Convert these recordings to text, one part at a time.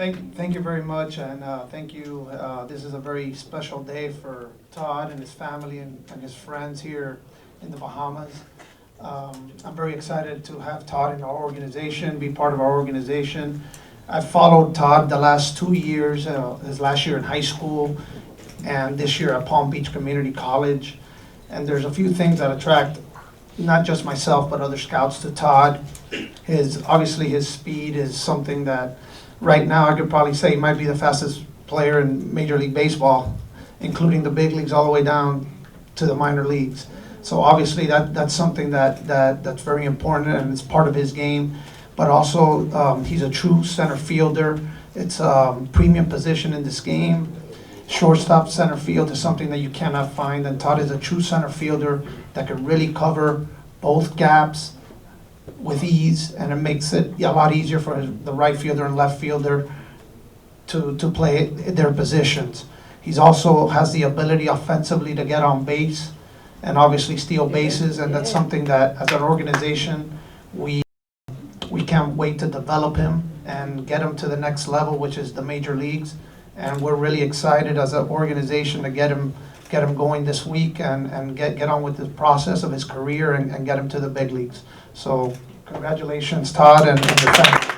Thank you very much, and thank you. This is a very special day for Todd and his family and his friends here in the Bahamas. I'm very excited to have Todd in our organization, be part of our organization. I've followed Todd the last 2 years, his last year in high school, and this year at Palm Beach Community College. And there's a few things that attract not just myself, but other scouts to Todd. Obviously his speed is something that right now I could probably say he might be the fastest player in Major League Baseball, including the big leagues all the way down to the minor leagues. So obviously that's something that's very important, and it's part of his game. But also he's a true center fielder. It's a premium position in this game. Shortstop center field is something that you cannot find, and Todd is a true center fielder that can really cover both gaps with ease, and it makes it a lot easier for the right fielder and left fielder to play their positions. He's also has the ability offensively to get on base and obviously steal bases, and that's something that as an organization we can't wait to develop him and get him to the next level, which is the major leagues. And we're really excited as an organization to get him going this week and get on with the process of his career and get him to the big leagues. So congratulations, Todd, and your family.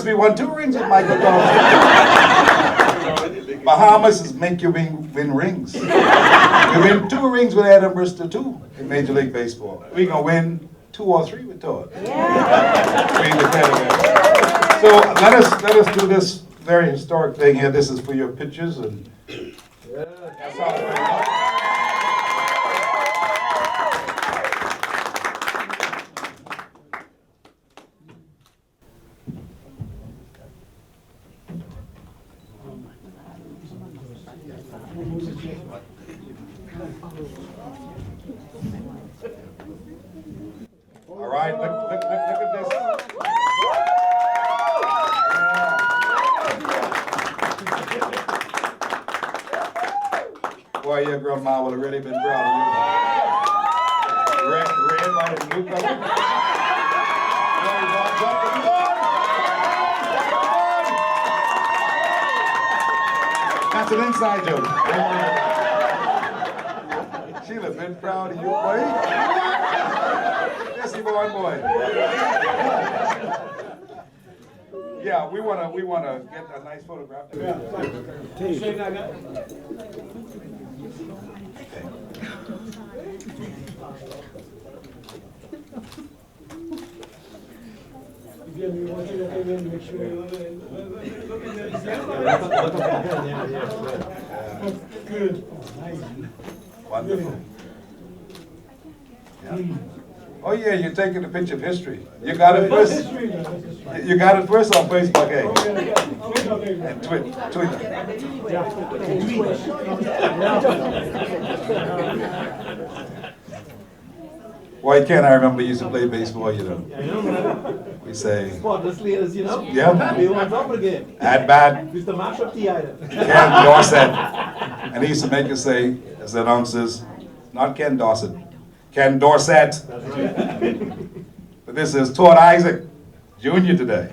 We won 2 rings with Michael Dawson. Bahamas is make you win rings. We win 2 rings with Adam Bristol too in Major League Baseball. We're gonna win 2 or 3 with Todd. So let us do this very historic thing here. This is for your pictures, and that's all. All right, look at this. Boy, your grandma would have really been proud of you. Red, white, and blue color. That's an inside joke. She'll have been proud of you, boy. Yes, you boy. Yeah, we wanna get a nice photograph. Good. Wonderful. Yeah. Oh yeah, you're taking a picture of history. You got it first. You got it first on Facebook, eh? And Twitter. Why can't I remember you used to play baseball, you know? We say, Spotlessly as you know. yeah. We went up again. At bat, With the mashup tea item. Ken Dorset. And he used to make us say, as announcers, not Ken Dorset, Ken Dorset. But this is Todd Isaacs, Jr. today.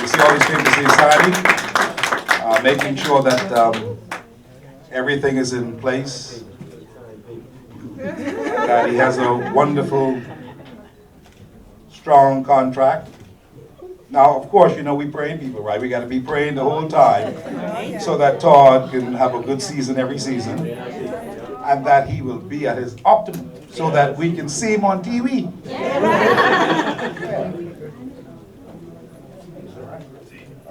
You see all these people he's signing, making sure that everything is in place, that he has a wonderful, strong contract. Now, of course, you know, we praying people, right? We got to be praying the whole time so that Todd can have a good season every season, and that he will be at his optimum so that we can see him on TV.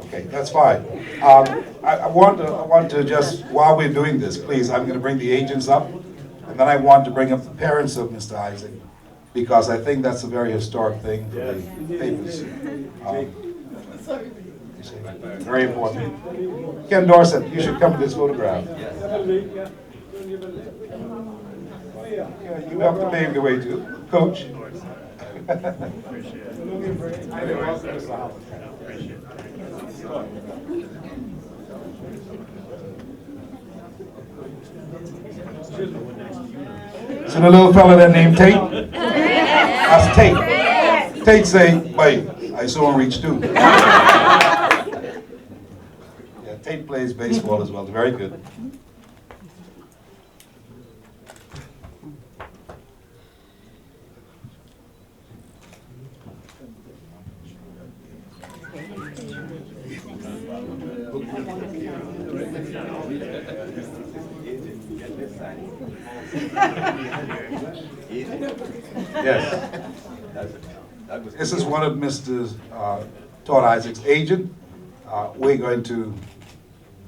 Okay, that's fine. I want to just, while we're doing this, please, I'm going to bring the agents up, and then I want to bring up the parents of Mr. Isaac, because I think that's a very historic thing for the papers. Very important. Ken Dorset, you should come to this photograph. Yeah, you have to pave the way too, Coach. See the little fella there named Tate? That's Tate. Tate say, "Wait, I saw him reach too." Yeah, Tate plays baseball as well. Very good. Yes. This is one of Mr. Todd Isaacs' agent. We're going to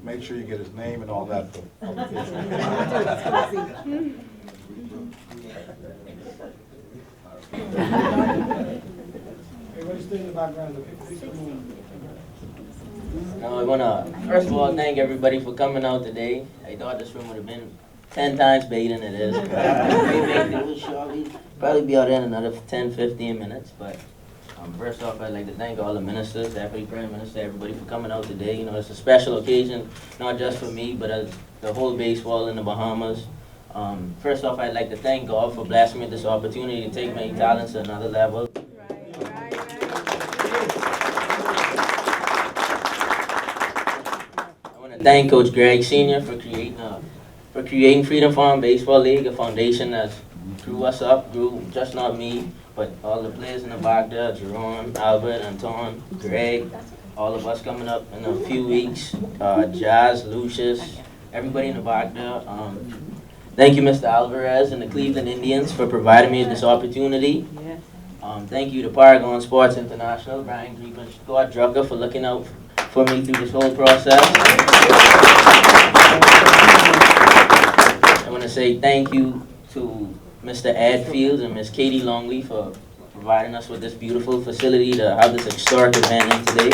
make sure you get his name and all that for publication. I want to, first of all, thank everybody for coming out today. I thought this room would have been 10 times bigger than it is. We'll probably be out there in another 10, 15 minutes. But first off, I'd like to thank all the ministers, Deputy Prime Minister, everybody for coming out today. You know, it's a special occasion, not just for me, but as the whole baseball in the Bahamas. First off, I'd like to thank God for blessing me with this opportunity to take my talents to another level. Thank Coach Greg Sr. for creating Freedom Farm Baseball League, a foundation that grew us up, grew just not me, but all the players in the back there, Jerome, Albert, Anton, Greg, all of us coming up in a few weeks, Jazz, Lucius, everybody in the back there. Thank you, Mr. Alvarez and the Cleveland Indians for providing me this opportunity. Thank you to Paragon Sports International, Brian Green and Scott Drucker for looking out for me through this whole process. I want to say thank you to Mr. Ed Fields and Ms. Katie Longley for providing us with this beautiful facility to have this historic event in today.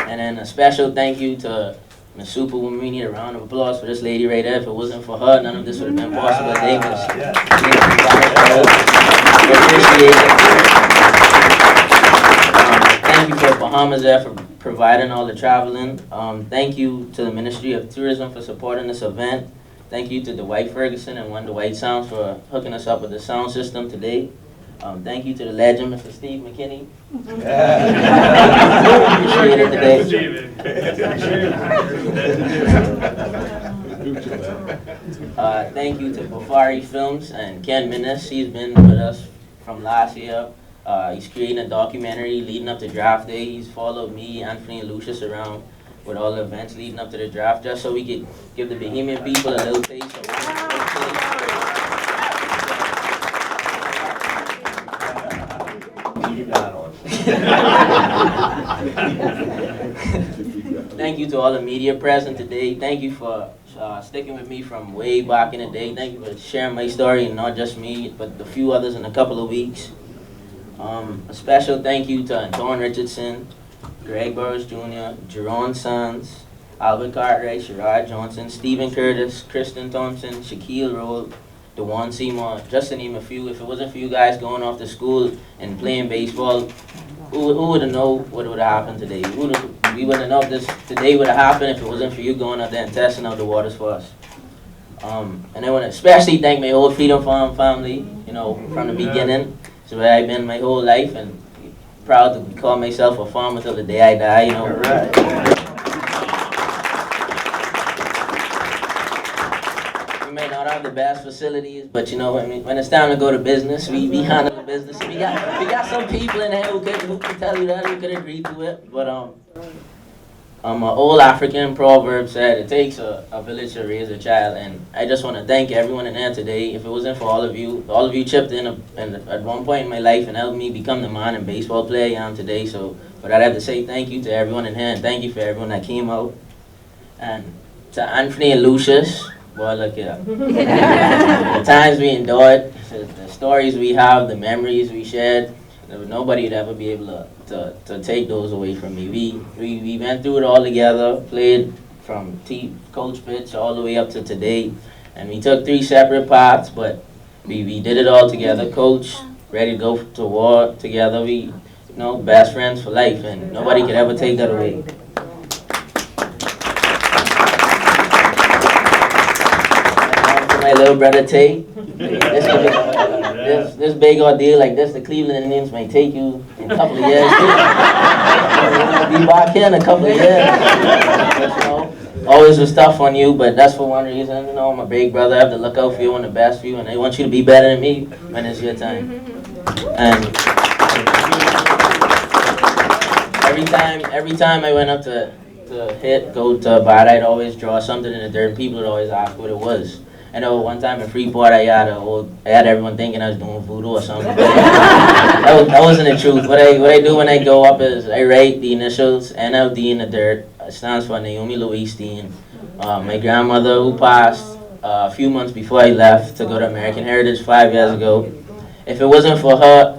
And then a special thank you to Ms. Superwoman. We need a round of applause for this lady right there. If it wasn't for her, none of this would have been possible. They appreciate it. Thank you for Bahamas Air for providing all the traveling. Thank you to the Ministry of Tourism for supporting this event. Thank you to Dwight Ferguson and Wonder White Sounds for hooking us up with the sound system today. Thank you to the legend, Mr. Steve McKinney. Appreciate it today. Thank you to Bafari Films and Ken Minnis. He's been with us from last year. He's creating a documentary leading up to draft day. He's followed me, Anthony, and Lucius around with all the events leading up to the draft, just so we could give the Bahamian people a little taste of what Thank you to all the media present today. Thank you for sticking with me from way back in the day. Thank you for sharing my story, and not just me, but a few others in a couple of weeks. A special thank you to Anton Richardson, Greg Burris Jr., Jerome Sons, Albert Cartwright, Sherrod Johnson, Stephen Curtis, Kristen Thompson, Shaquille Rowe, DeJuan Seymour, just to name a few. If it wasn't for you guys going off to school and playing baseball, who would have known what would have happened today? We wouldn't have known this today would have happened if it wasn't for you going out there and testing out the waters for us. And I want to especially thank my whole Freedom Farm family, you know, from the beginning. So I've been my whole life, and proud to call myself a farmer till the day I die, you know. We may not have the best facilities, but you know, when it's time to go to business, we handle the business. We got some people in here who can tell you that, who could agree to it. But an old African proverb said, it takes a village to raise a child, and I just want to thank everyone in there today. If it wasn't for all of you chipped in at one point in my life and helped me become the man and baseball player I am today. So, but I'd have to say thank you to everyone in here, and thank you for everyone that came out. And to Anthony and Lucius, boy, look here. The times we endured, the stories we have, the memories we shared, nobody would ever be able to take those away from me. We went through it all together, played from coach pitch all the way up to today, and we took 3 separate paths, but we did it all together. Coach, ready to go to war together. We, best friends for life, and nobody could ever take that away. my little brother Tate. This big ordeal like this, the Cleveland Indians may take you in a couple of years. Be back here in a couple of years. But, you know, always was tough on you, but that's for one reason. You know, my big brother, I have to look out for you and the best for you, and they want you to be better than me when it's your time. And every time I went up to go to bat, I'd always draw something in the dirt, and people would always ask what it was. I know one time in Freeport, I had everyone thinking I was doing voodoo or something. That wasn't the truth. What I do when I go up is I write the initials NLD in the dirt. It stands for Naomi Louise Dean. My grandmother, who passed a few months before I left to go to American Heritage 5 years ago. If it wasn't for her,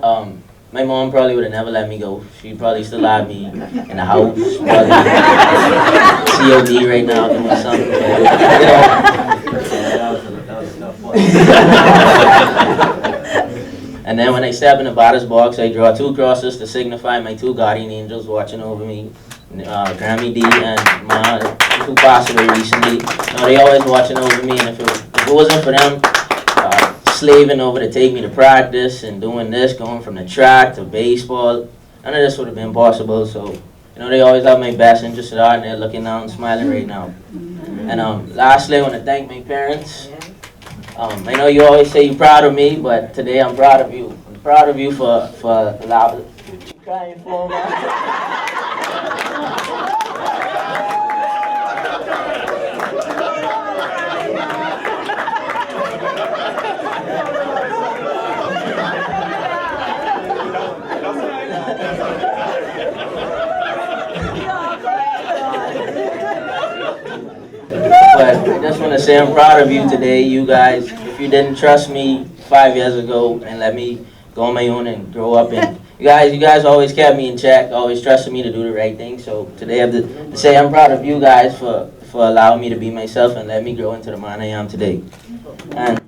my mom probably would have never let me go. She probably still had me in the house, probably COD right now doing something. But, you know, that was a tough one. And then when I step in the batter's box, I draw 2 crosses to signify my 2 guardian angels watching over me, Grammy D and Ma, who passed away recently. You know, they always watching over me, and if it wasn't for them, slaving over to take me to practice and doing this, going from the track to baseball, none of this would have been possible. So, you know, they always have my best interest at heart, and they're looking down and smiling right now. And lastly, I want to thank my parents. I know you always say you're proud of me, but today I'm proud of you. I'm proud of you for allowing. What you crying for, man? But I just want to say I'm proud of you today, you guys. If you didn't trust me 5 years ago and let me go on my own and grow up, and you guys always kept me in check, always trusted me to do the right thing. So today I have to say I'm proud of you guys for allowing me to be myself and let me grow into the man I am today. And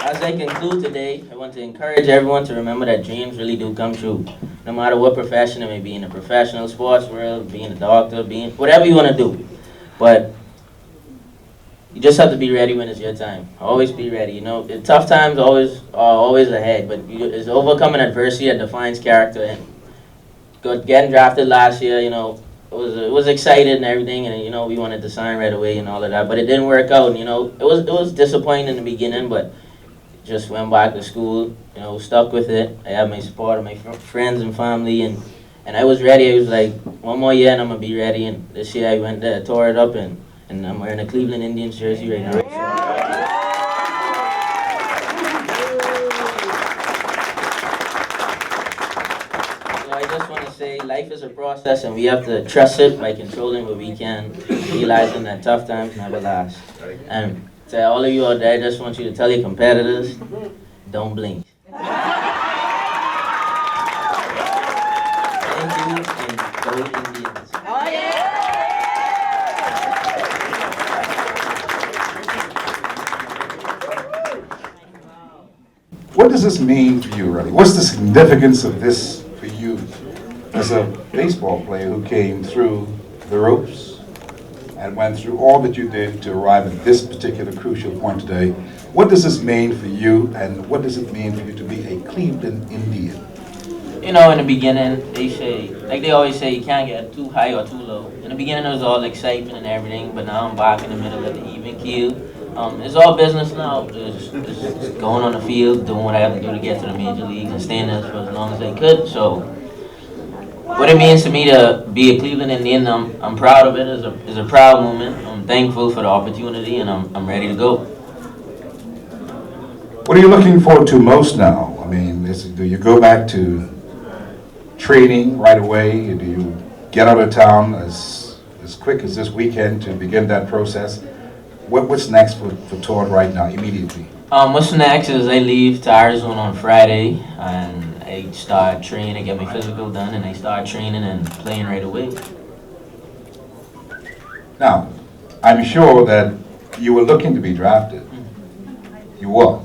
as I conclude today, I want to encourage everyone to remember that dreams really do come true. No matter what profession it may be, in the professional sports world, being a doctor, being whatever you want to do. But you just have to be ready when it's your time. Always be ready. You know, the tough times are always ahead, but it's overcoming adversity that defines character. And getting drafted last year, you know, it was excited and everything, and you know we wanted to sign right away and all of that, but it didn't work out. And, you know, it was disappointing in the beginning, but just went back to school, you know, stuck with it. I had my support of my friends and family, and I was ready. I was like, one more year and I'm going to be ready. And this year I went there, tore it up, and I'm wearing a Cleveland Indians jersey right now. So I just want to say life is a process, and we have to trust it by controlling what we can, realizing that tough times never last. And to all of you out there, I just want you to tell your competitors, don't blink. Thank you, and go Indians. Oh, yeah. What does this mean for you, really? What's the significance of this for you as a baseball player who came through the ropes and went through all that you did to arrive at this particular crucial point today? What does this mean for you, and what does it mean for you to be a Cleveland Indian? You know, in the beginning, they always say, you can't get too high or too low. In the beginning, it was all excitement and everything, but now I'm back in the middle of the even keel. It's all business now. Just going on the field, doing what I have to do to get to the major leagues, and staying there for as long as I could. So, what it means to me to be a Cleveland Indian, I'm proud of it. It's a proud moment. I'm thankful for the opportunity, and I'm ready to go. What are you looking forward to most now? I mean, do you go back to training right away? Do you get out of town as quick as this weekend to begin that process? What's next for Todd right now, immediately? What's next is I leave to Arizona on Friday, and I start training, get my physical done, and I start training and playing right away. Now, I'm sure that you were looking to be drafted. You were.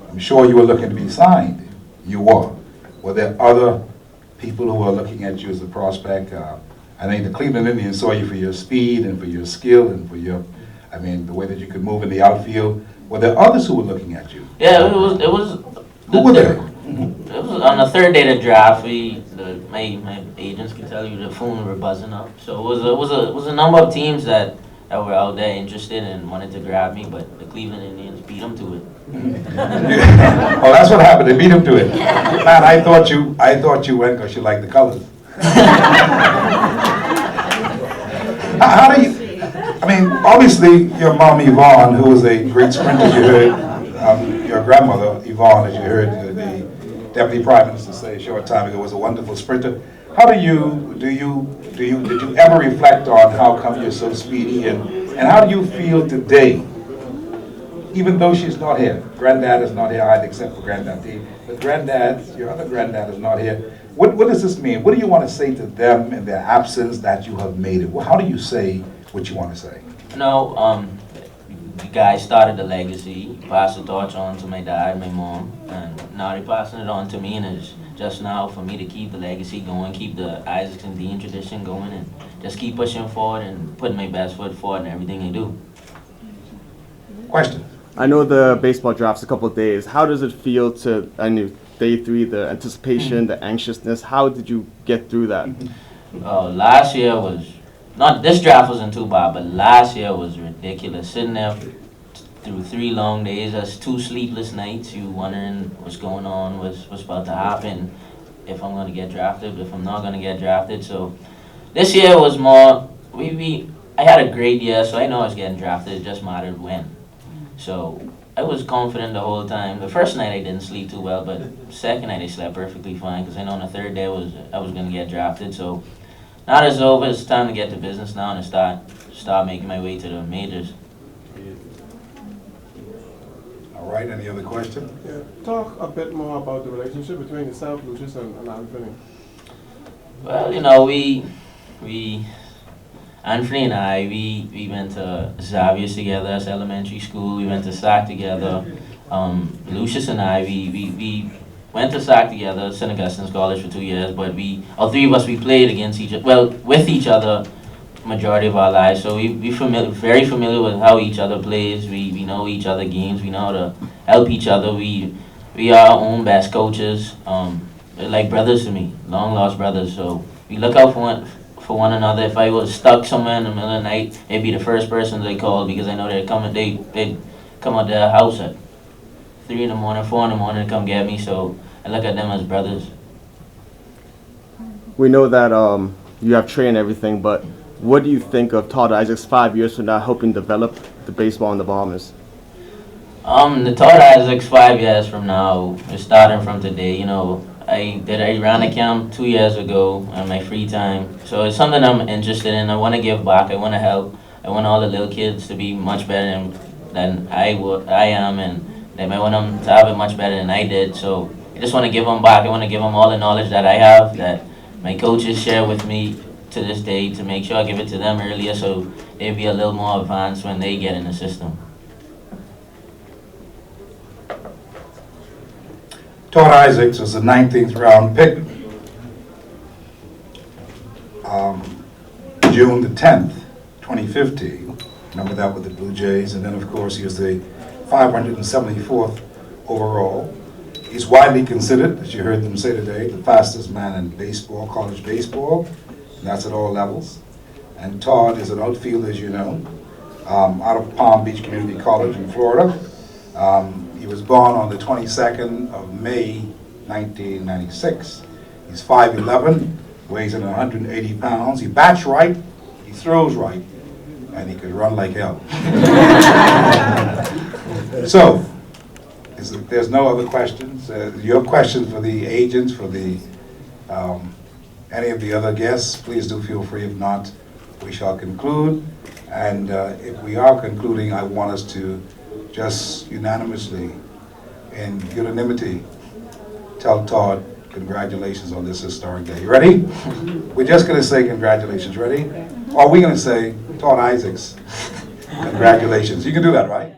I'm sure you were looking to be signed. You were. Were there other people who were looking at you as a prospect? I think the Cleveland Indians saw you for your speed and for your skill and for your, I mean, the way that you could move in the outfield. Were there others who were looking at you? Yeah, it was. Who were they? It was on the third day of the draft. My agents could tell you the phones were buzzing up. So it was a number of teams that were out there interested and wanted to grab me, but the Cleveland Indians beat them to it. Oh, that's what happened. They beat him to it. Man, I thought you went because you liked the colors. How do you? I mean, obviously, your mom Yvonne, who was a great sprinter, you heard. Your grandmother Yvonne, as you heard the Deputy Prime Minister say a short time ago, was a wonderful sprinter. How did you ever reflect on how come you're so speedy, and how do you feel today? Even though she's not here, Granddad is not here either, except for Granddad Dave. But Granddad, your other Granddad is not here. What does this mean? What do you want to say to them in their absence that you have made it? Well, how do you say what you want to say? You guys started the legacy, passed the torch on to my dad, my mom, and now they're passing it on to me, and it's just now for me to keep the legacy going, keep the Isaacs and Dean tradition going, and just keep pushing forward and putting my best foot forward in everything I do. Question. I know the baseball draft's a couple of days. How does it feel to, I knew day 3, the anticipation, the anxiousness, how did you get through that? Last year was, not this draft wasn't too bad, but last year was ridiculous. Sitting there through 3 long days, that's 2 sleepless nights, you wondering what's going on, what's about to happen, if I'm going to get drafted, if I'm not going to get drafted. So this year was more, I had a great year, so I know I was getting drafted, it just mattered when. So I was confident the whole time. The first night I didn't sleep too well, but second night I slept perfectly fine because I know on the third day I was going to get drafted. So now that it's over, it's time to get to business now and start making my way to the majors. All right, any other questions? Yeah. Talk a bit more about the relationship between yourself, Lucius, and Anthony. Well, we Anthony and I, we went to Xavier's together as elementary school. We went to SAC together. Lucius and I, we went to SAC together, St. Augustine's College for 2 years, but all 3 of us, we played against each other, well, with each other majority of our lives. So we very familiar with how each other plays. We know each other games. We know how to help each other. We are our own best coaches. They're like brothers to me, long lost brothers. So we look out for one another. If I was stuck somewhere in the middle of the night, they'd be the first person they called because I know they'd come out their house at 3 in the morning, 4 in the morning to come get me. So I look at them as brothers. We know that you have trained everything, but what do you think of Todd Isaacs 5 years from now helping develop the baseball in the Bahamas? The Todd Isaacs 5 years from now, starting from today, I ran a camp 2 years ago on my free time. So it's something I'm interested in. I want to give back. I want to help. I want all the little kids to be much better than I am, and I want them to have it much better than I did. So I just want to give them back. I want to give them all the knowledge that I have, that my coaches share with me to this day, to make sure I give it to them earlier so they'll be a little more advanced when they get in the system. Todd Isaacs was the 19th round pick, June the 10th, 2015. Remember that with the Blue Jays, and then of course he was the 574th overall. He's widely considered, as you heard them say today, the fastest man in baseball, college baseball, and that's at all levels. And Todd is an outfielder, as you know, out of Palm Beach Community College in Florida. He was born on the 22nd of May, 1996. He's 5'11", weighs in 180 pounds. He bats right, he throws right, and he could run like hell. So, there's no other questions. Your questions for the agents, for the any of the other guests, please do feel free. If not, we shall conclude. And if we are concluding, I want us to just unanimously, in unanimity, tell Todd congratulations on this historic day. You ready? We're just going to say congratulations. Ready? Or are we going to say Todd Isaacs congratulations? You can do that, right?